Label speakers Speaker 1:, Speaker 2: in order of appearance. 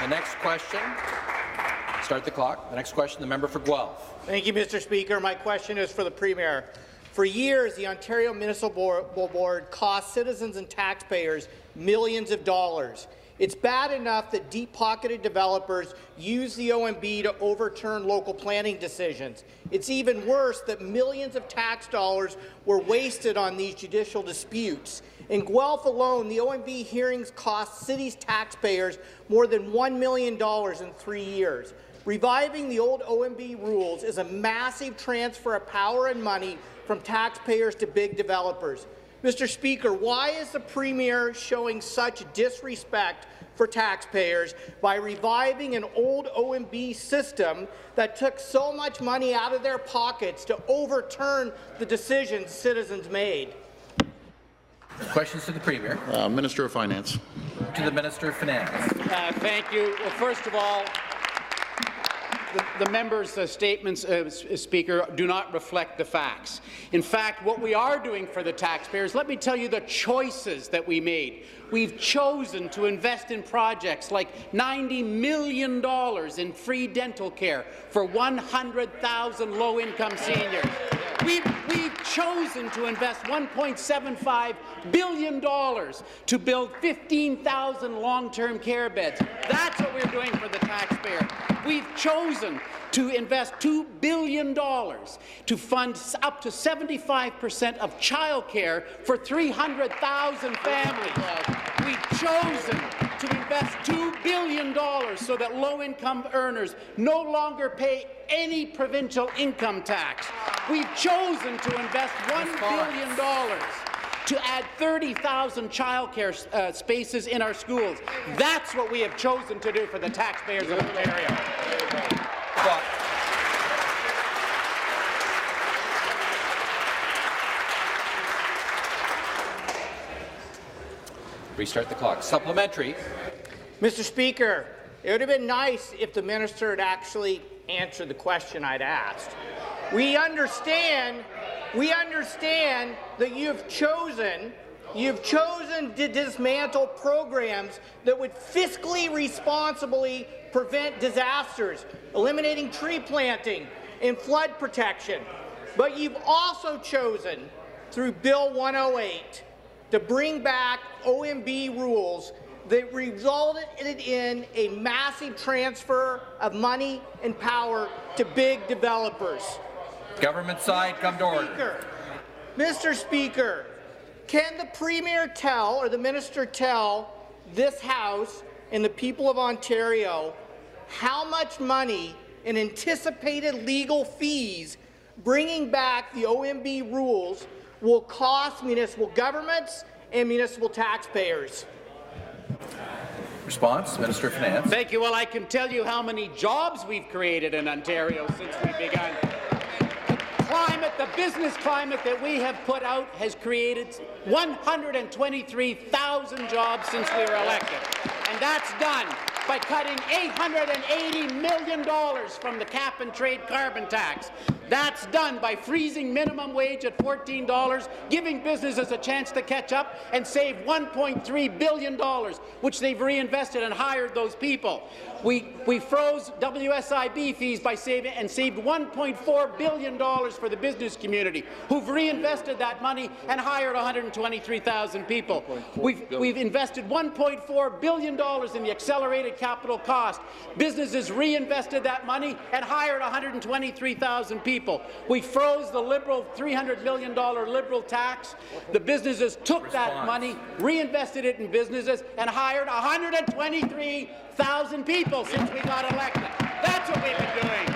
Speaker 1: The next question. Start the clock. The next question, the member for Guelph.
Speaker 2: Thank you, Mr. Speaker. My question is for the Premier. For years, the Ontario Municipal Board cost citizens and taxpayers millions of dollars. It's bad enough that deep-pocketed developers use the OMB to overturn local planning decisions. It's even worse that millions of tax dollars were wasted on these judicial disputes. In Guelph alone, the OMB hearings cost cities' taxpayers more than $1 million in 3 years. Reviving the old OMB rules is a massive transfer of power and money from taxpayers to big developers. Mr. Speaker, why is the Premier showing such disrespect for taxpayers by reviving an old OMB system that took so much money out of their pockets to overturn the decisions citizens made?
Speaker 1: Questions to the Premier.
Speaker 3: Minister of Finance.
Speaker 1: To the Minister of Finance.
Speaker 4: Thank you. Well, first of all, the member's statements, Speaker, do not reflect the facts. In fact, what we are doing for the taxpayers, let me tell you the choices that we made. We've chosen to invest in projects like $90 million in free dental care for 100,000 low-income seniors. We've chosen to invest $1.75 billion to build 15,000 long-term care beds. That's what we're doing for the taxpayer. We've chosen to invest $2 billion to fund up to 75% of childcare for 300,000 families. We've chosen to invest $2 billion so that low-income earners no longer pay any provincial income tax. We've chosen to invest $1 billion to add 30,000 childcare spaces in our schools. That's what we have chosen to do for the taxpayers of Ontario.
Speaker 1: Restart the clock. Supplementary.
Speaker 2: Mr. Speaker, it would have been nice if the minister had actually answered the question I'd asked. We understand that you've chosen to dismantle programs that would fiscally responsibly prevent disasters, eliminating tree planting and flood protection. But you've also chosen, through Bill 108, to bring back OMB rules that resulted in a massive transfer of money and power to big developers.
Speaker 1: Government side, come to order.
Speaker 2: Mr. Speaker, can the Premier tell, or the Minister tell, this House and the people of Ontario how much money in anticipated legal fees bringing back the OMB rules will cost municipal governments and municipal taxpayers?
Speaker 1: Response, Minister of Finance.
Speaker 4: Thank you. Well, I can tell you how many jobs we've created in Ontario since we began. The business climate that we have put out has created 123,000 jobs since we were elected. And that's done by cutting $880 million from the cap-and-trade carbon tax. That's done by freezing minimum wage at $14, giving businesses a chance to catch up and save $1.3 billion, which they've reinvested and hired those people. We froze WSIB fees by saved $1.4 billion for the business community, who've reinvested that money and hired 123,000 people. We've invested $1.4 billion in the accelerated capital cost. Businesses reinvested that money and hired 123,000 people. We froze the Liberal $300 million Liberal tax. The businesses took that money, reinvested it in businesses, and hired 123,000 people since we got elected. That's what we've been doing.